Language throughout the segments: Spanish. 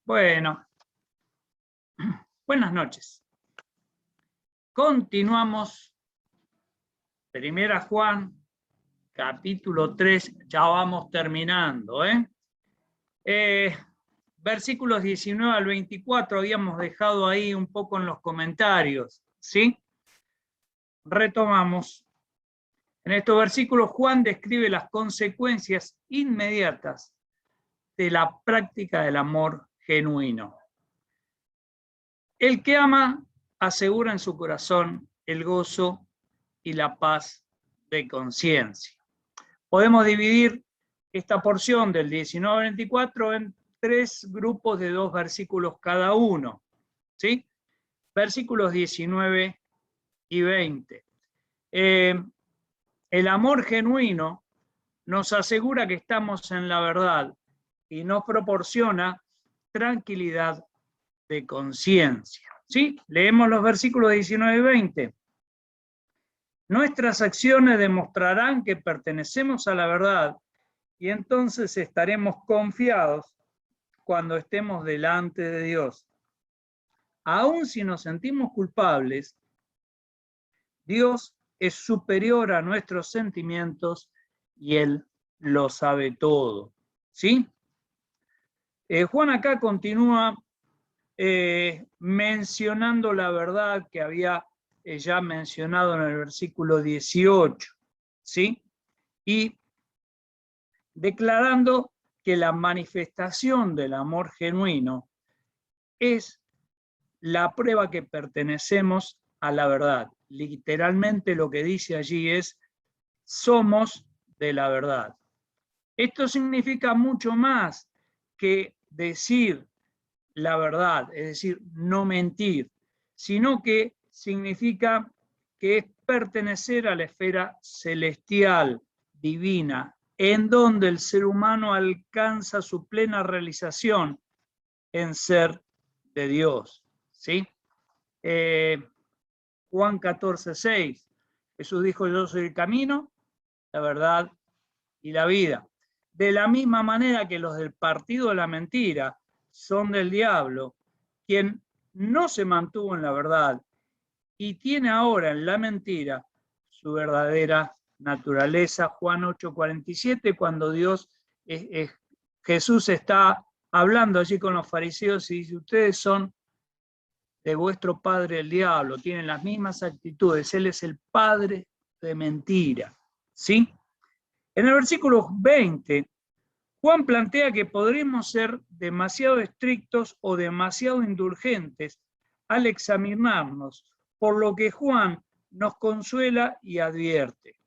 Bueno, buenas noches. Continuamos. Primera Juan, capítulo 3, ya vamos terminando. Versículos 19 al 24 habíamos dejado ahí un poco en los comentarios, ¿sí? Retomamos. En estos versículos Juan describe las consecuencias inmediatas de la práctica del amor genuino. El que ama asegura en su corazón el gozo y la paz de conciencia. Podemos dividir esta porción del 19 al 24 en tres grupos de 2 versículos cada uno, ¿sí? Versículos 19 y 20. El amor genuino nos asegura que estamos en la verdad y nos proporciona tranquilidad de conciencia. ¿Sí? Leemos los versículos 19 y 20. Nuestras acciones demostrarán que pertenecemos a la verdad y entonces estaremos confiados cuando estemos delante de Dios. Aun si nos sentimos culpables, Dios es superior a nuestros sentimientos y Él lo sabe todo. ¿Sí? Juan acá continúa mencionando la verdad que había ya mencionado en el versículo 18, ¿sí? Y declarando que la manifestación del amor genuino es la prueba que pertenecemos a la verdad. Literalmente lo que dice allí es, somos de la verdad. Esto significa mucho más que decir la verdad, es decir, no mentir, sino que significa que es pertenecer a la esfera celestial, divina, en donde el ser humano alcanza su plena realización en ser de Dios. ¿Sí? Juan 14:6, Jesús dijo, yo soy el camino, la verdad y la vida. De la misma manera que los del partido de la mentira son del diablo, quien no se mantuvo en la verdad y tiene ahora en la mentira su verdadera naturaleza. Juan 8:47, cuando Jesús está hablando allí con los fariseos y dice, ustedes son de vuestro padre el diablo, tienen las mismas actitudes, él es el padre de mentira. ¿Sí? En el versículo 20, Juan plantea que podremos ser demasiado estrictos o demasiado indulgentes al examinarnos, por lo que Juan nos consuela y advierte.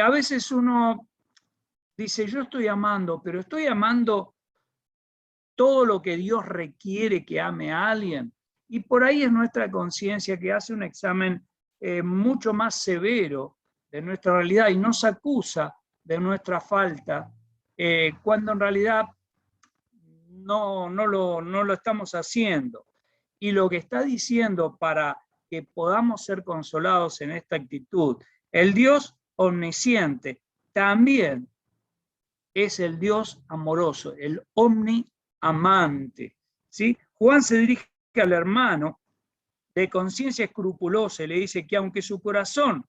A veces uno dice, yo estoy amando, pero estoy amando todo lo que Dios requiere que ame a alguien. Y por ahí es nuestra conciencia que hace un examen mucho más severo de nuestra realidad y nos acusa de nuestra falta, cuando en realidad no lo estamos haciendo. Y lo que está diciendo para que podamos ser consolados en esta actitud, el Dios omnisciente también es el Dios amoroso, el omniamante. ¿Sí? Juan se dirige al hermano de conciencia escrupulosa y le dice que aunque su corazón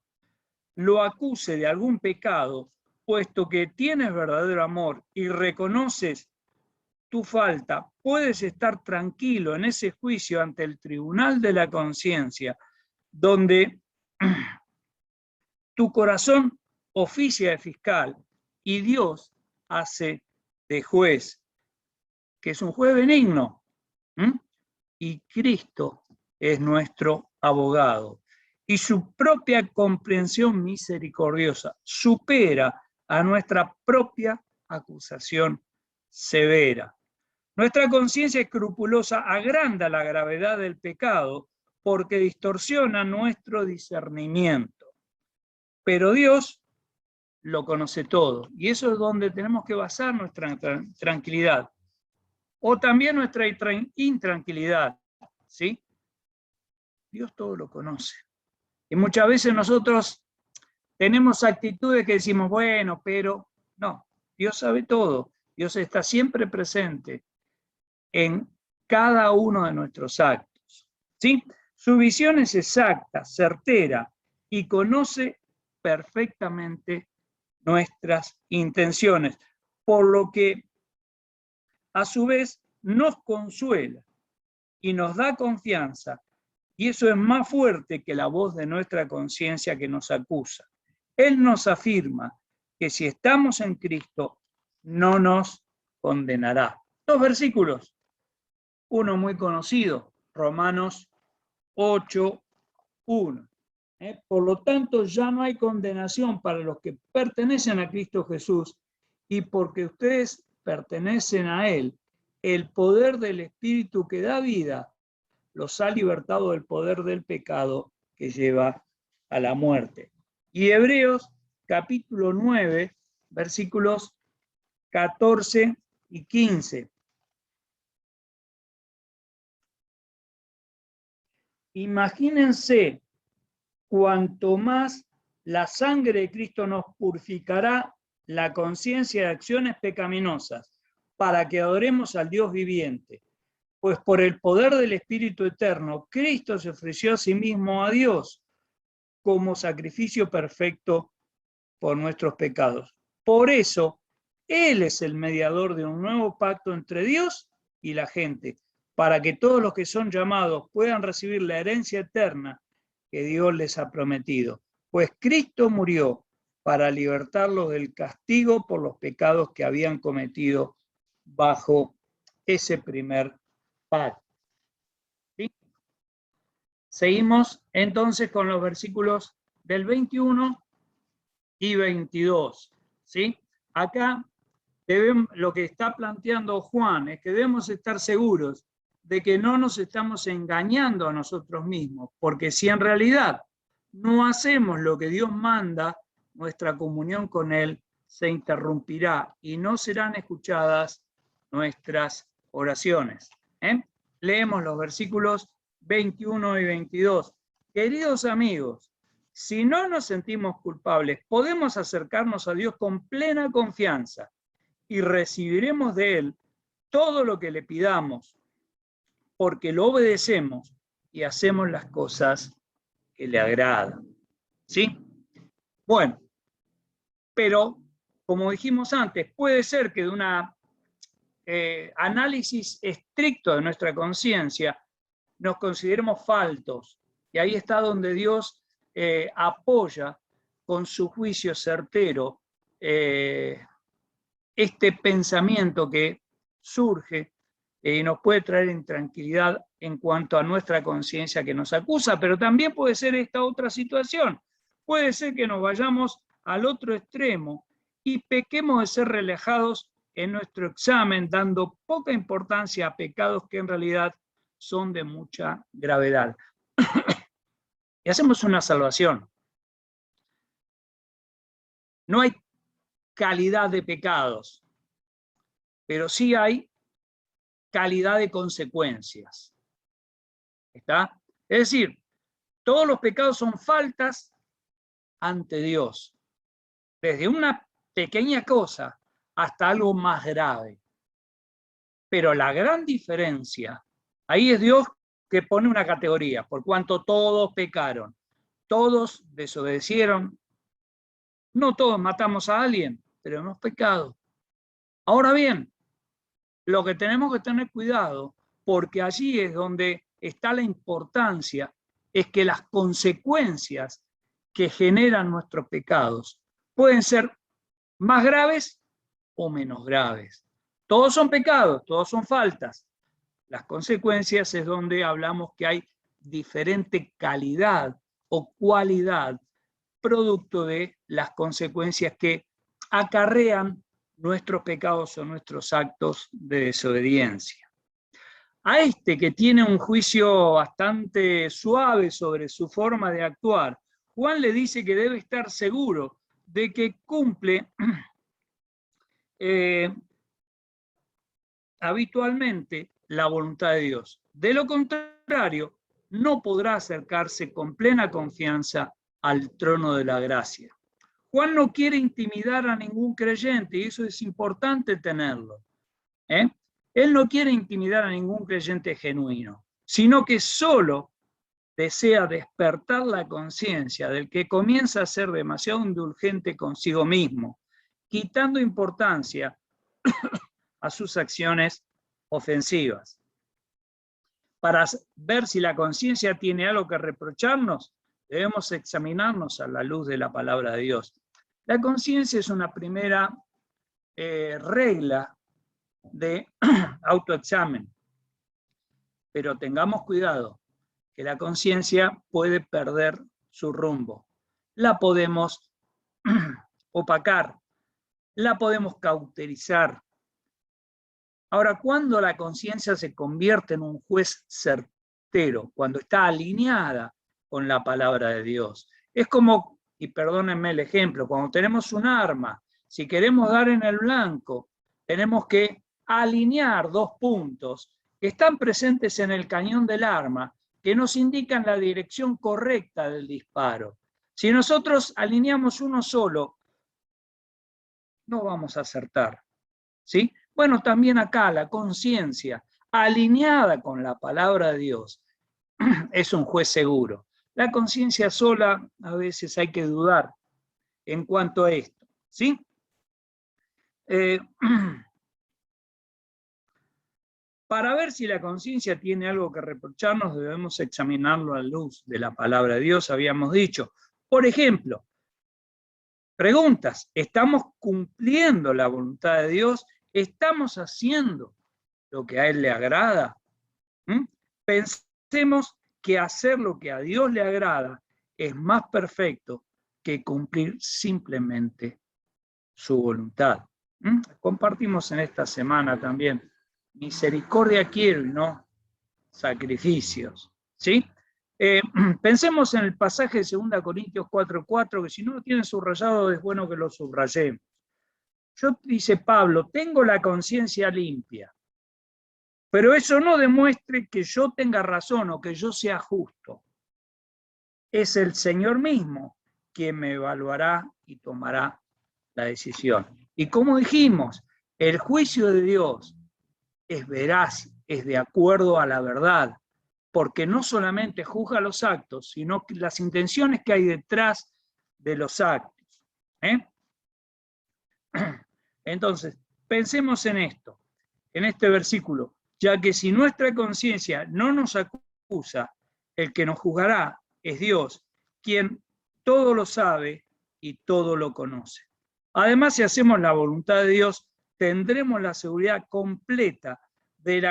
lo acuse de algún pecado, puesto que tienes verdadero amor y reconoces tu falta, puedes estar tranquilo en ese juicio ante el tribunal de la conciencia, donde tu corazón oficia de fiscal y Dios hace de juez, que es un juez benigno, y Cristo es nuestro abogado. Y su propia comprensión misericordiosa supera a nuestra propia acusación severa. Nuestra conciencia escrupulosa agranda la gravedad del pecado porque distorsiona nuestro discernimiento. Pero Dios lo conoce todo y eso es donde tenemos que basar nuestra tranquilidad o también nuestra intranquilidad, ¿sí? Dios todo lo conoce. Y muchas veces nosotros tenemos actitudes que decimos, bueno, pero no, Dios sabe todo, Dios está siempre presente en cada uno de nuestros actos. ¿Sí? Su visión es exacta, certera y conoce perfectamente nuestras intenciones, por lo que a su vez nos consuela y nos da confianza, y eso es más fuerte que la voz de nuestra conciencia que nos acusa. Él nos afirma que si estamos en Cristo, no nos condenará. Dos versículos, uno muy conocido, Romanos 8:1. Por lo tanto, ya no hay condenación para los que pertenecen a Cristo Jesús, y porque ustedes pertenecen a Él, el poder del Espíritu que da vida los ha libertado del poder del pecado que lleva a la muerte. Y Hebreos capítulo 9, versículos 14 y 15. Imagínense cuanto más la sangre de Cristo nos purificará la conciencia de acciones pecaminosas para que adoremos al Dios viviente. Pues por el poder del Espíritu Eterno, Cristo se ofreció a sí mismo a Dios como sacrificio perfecto por nuestros pecados. Por eso, Él es el mediador de un nuevo pacto entre Dios y la gente, para que todos los que son llamados puedan recibir la herencia eterna que Dios les ha prometido. Pues Cristo murió para libertarlos del castigo por los pecados que habían cometido bajo ese primer pacto. ¿Sí? Seguimos entonces con los versículos del 21 y 22. ¿Sí? Acá lo que está planteando Juan es que debemos estar seguros de que no nos estamos engañando a nosotros mismos, porque si en realidad no hacemos lo que Dios manda, nuestra comunión con Él se interrumpirá y no serán escuchadas nuestras oraciones. Leemos los versículos 21 y 22. Queridos amigos, si no nos sentimos culpables, podemos acercarnos a Dios con plena confianza y recibiremos de Él todo lo que le pidamos, porque lo obedecemos y hacemos las cosas que le agradan. ¿Sí? Bueno, pero como dijimos antes, puede ser que de un análisis estricto de nuestra conciencia nos consideremos faltos, y ahí está donde Dios apoya con su juicio certero este pensamiento que surge y nos puede traer intranquilidad en cuanto a nuestra conciencia que nos acusa, pero también puede ser esta otra situación. Puede ser que nos vayamos al otro extremo y pequemos de ser relajados en nuestro examen, dando poca importancia a pecados que en realidad son de mucha gravedad. Y hacemos una salvación. No hay calidad de pecados, pero sí hay calidad de consecuencias. ¿Está? Es decir, todos los pecados son faltas ante Dios, desde una pequeña cosa hasta algo más grave. Pero la gran diferencia, ahí es Dios que pone una categoría, por cuanto todos pecaron, todos desobedecieron, no todos matamos a alguien, pero hemos pecado. Ahora bien, lo que tenemos que tener cuidado, porque allí es donde está la importancia, es que las consecuencias que generan nuestros pecados pueden ser más graves o menos graves. Todos son pecados, todos son faltas. Las consecuencias es donde hablamos que hay diferente calidad o cualidad producto de las consecuencias que acarrean nuestros pecados o nuestros actos de desobediencia. A este que tiene un juicio bastante suave sobre su forma de actuar, Juan le dice que debe estar seguro de que cumple habitualmente la voluntad de Dios. De lo contrario, no podrá acercarse con plena confianza al trono de la gracia. Juan no quiere intimidar a ningún creyente y eso es importante tenerlo. Él no quiere intimidar a ningún creyente genuino, sino que solo desea despertar la conciencia del que comienza a ser demasiado indulgente consigo mismo, quitando importancia a sus acciones ofensivas. Para ver si la conciencia tiene algo que reprocharnos, debemos examinarnos a la luz de la palabra de Dios. La conciencia es una primera regla de autoexamen, pero tengamos cuidado, que la conciencia puede perder su rumbo. La podemos opacar, la podemos cauterizar. Ahora, cuando la conciencia se convierte en un juez certero, cuando está alineada con la palabra de Dios, es como, y perdónenme el ejemplo, cuando tenemos un arma, si queremos dar en el blanco, tenemos que alinear dos puntos que están presentes en el cañón del arma, que nos indican la dirección correcta del disparo. Si nosotros alineamos uno solo, no vamos a acertar, ¿sí? Bueno, también acá la conciencia, alineada con la palabra de Dios, es un juez seguro. La conciencia sola, a veces hay que dudar en cuanto a esto, ¿sí? Para ver si la conciencia tiene algo que reprocharnos, debemos examinarlo a la luz de la palabra de Dios, habíamos dicho. Por ejemplo, preguntas, ¿estamos cumpliendo la voluntad de Dios? ¿Estamos haciendo lo que a Él le agrada? Pensemos que hacer lo que a Dios le agrada es más perfecto que cumplir simplemente su voluntad. Compartimos en esta semana también, misericordia quiero y no sacrificios, ¿sí? Pensemos en el pasaje de 2 Corintios 4:4, que si no lo tienen subrayado es bueno que lo subrayemos. Dice Pablo, tengo la conciencia limpia, pero eso no demuestre que yo tenga razón o que yo sea justo. Es el Señor mismo quien me evaluará y tomará la decisión. Y como dijimos, el juicio de Dios es veraz, es de acuerdo a la verdad, porque no solamente juzga los actos, sino las intenciones que hay detrás de los actos. Entonces, pensemos en esto, en este versículo, ya que si nuestra conciencia no nos acusa, el que nos juzgará es Dios, quien todo lo sabe y todo lo conoce. Además, si hacemos la voluntad de Dios, tendremos la seguridad completa de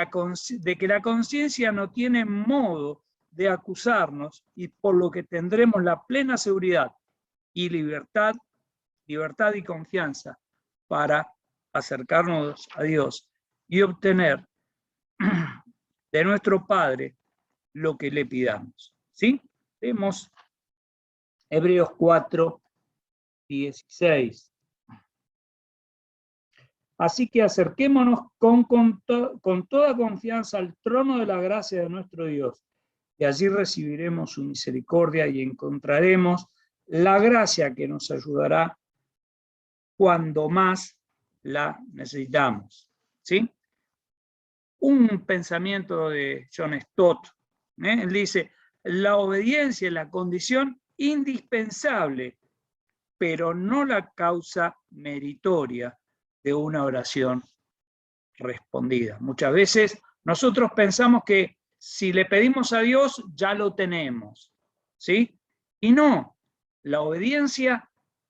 que la conciencia no tiene modo de acusarnos y por lo que tendremos la plena seguridad y libertad y confianza para acercarnos a Dios y obtener de nuestro Padre lo que le pidamos. ¿Sí? Vemos Hebreos 4:16. Así que acerquémonos con toda confianza al trono de la gracia de nuestro Dios, y allí recibiremos su misericordia y encontraremos la gracia que nos ayudará cuando más la necesitamos. ¿Sí? Un pensamiento de John Stott, él dice, la obediencia es la condición indispensable, pero no la causa meritoria de una oración respondida. Muchas veces nosotros pensamos que si le pedimos a Dios, ya lo tenemos, ¿sí? Y no, la obediencia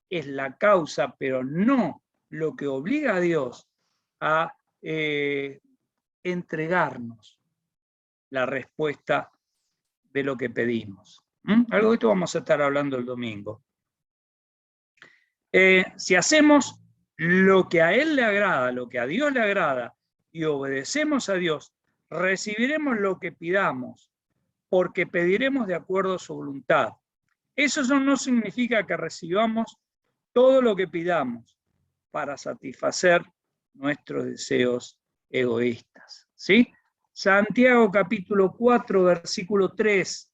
es la causa, pero no lo que obliga a Dios a entregarnos la respuesta de lo que pedimos. Algo de esto vamos a estar hablando el domingo. Si hacemos lo que a Él le agrada, lo que a Dios le agrada, y obedecemos a Dios, recibiremos lo que pidamos, porque pediremos de acuerdo a su voluntad. Eso no significa que recibamos todo lo que pidamos para satisfacer nuestros deseos egoístas. ¿Sí? Santiago capítulo 4, versículo 3.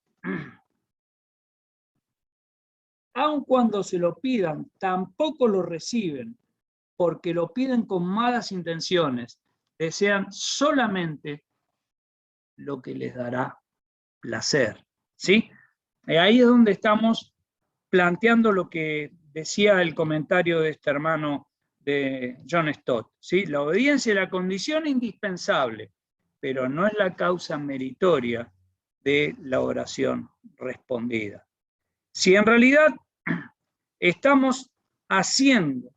Aun cuando se lo pidan, tampoco lo reciben, porque lo piden con malas intenciones, desean solamente lo que les dará placer, ¿sí? Ahí es donde estamos planteando lo que decía el comentario de este hermano de John Stott, ¿sí? La obediencia es la condición indispensable, pero no es la causa meritoria de la oración respondida. Si en realidad estamos haciendo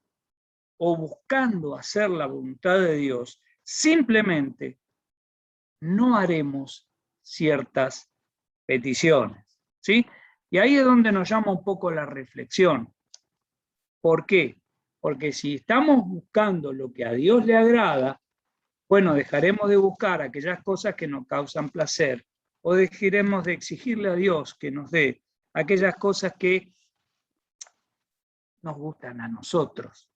o buscando hacer la voluntad de Dios, simplemente no haremos ciertas peticiones, ¿sí? Y ahí es donde nos llama un poco la reflexión. ¿Por qué? Porque si estamos buscando lo que a Dios le agrada, bueno, dejaremos de buscar aquellas cosas que nos causan placer o dejaremos de exigirle a Dios que nos dé aquellas cosas que nos gustan a nosotros,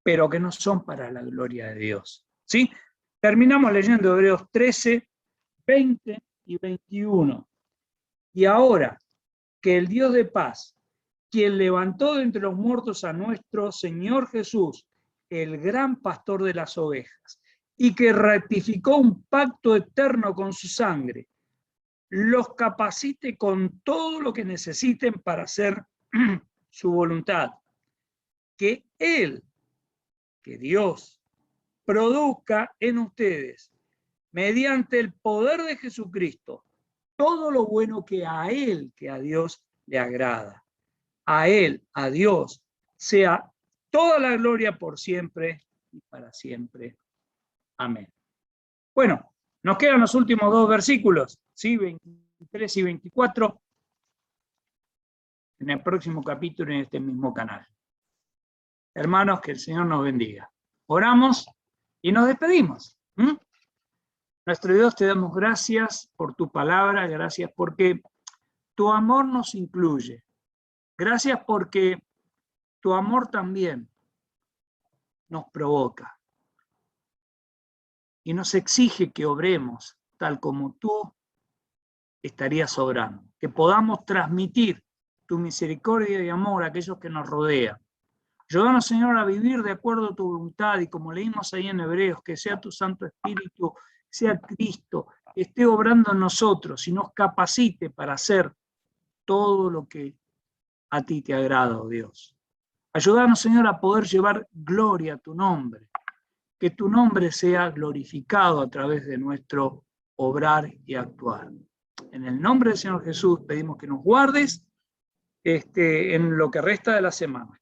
pero que no son para la gloria de Dios, ¿sí? Terminamos leyendo Hebreos 13, 20 y 21. Y ahora que el Dios de paz, quien levantó de entre los muertos a nuestro Señor Jesús, el gran pastor de las ovejas, y que ratificó un pacto eterno con su sangre, los capacite con todo lo que necesiten para hacer su voluntad. Que Él, que Dios, produzca en ustedes, mediante el poder de Jesucristo, todo lo bueno que a Él, que a Dios le agrada. A Él, a Dios, sea toda la gloria por siempre y para siempre. Amén. Bueno, nos quedan los últimos dos versículos, ¿sí? 23 y 24, en el próximo capítulo en este mismo canal. Hermanos, que el Señor nos bendiga. Oramos y nos despedimos. Nuestro Dios, te damos gracias por tu palabra, gracias porque tu amor nos incluye. Gracias porque tu amor también nos provoca y nos exige que obremos tal como tú estarías obrando, que podamos transmitir tu misericordia y amor a aquellos que nos rodean. Ayúdanos, Señor, a vivir de acuerdo a tu voluntad y como leímos ahí en Hebreos, que sea tu Santo Espíritu, sea Cristo, que esté obrando en nosotros y nos capacite para hacer todo lo que a ti te agrada, oh Dios. Ayúdanos, Señor, a poder llevar gloria a tu nombre, que tu nombre sea glorificado a través de nuestro obrar y actuar. En el nombre del Señor Jesús pedimos que nos guardes en lo que resta de la semana.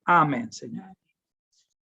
Amén, Señor.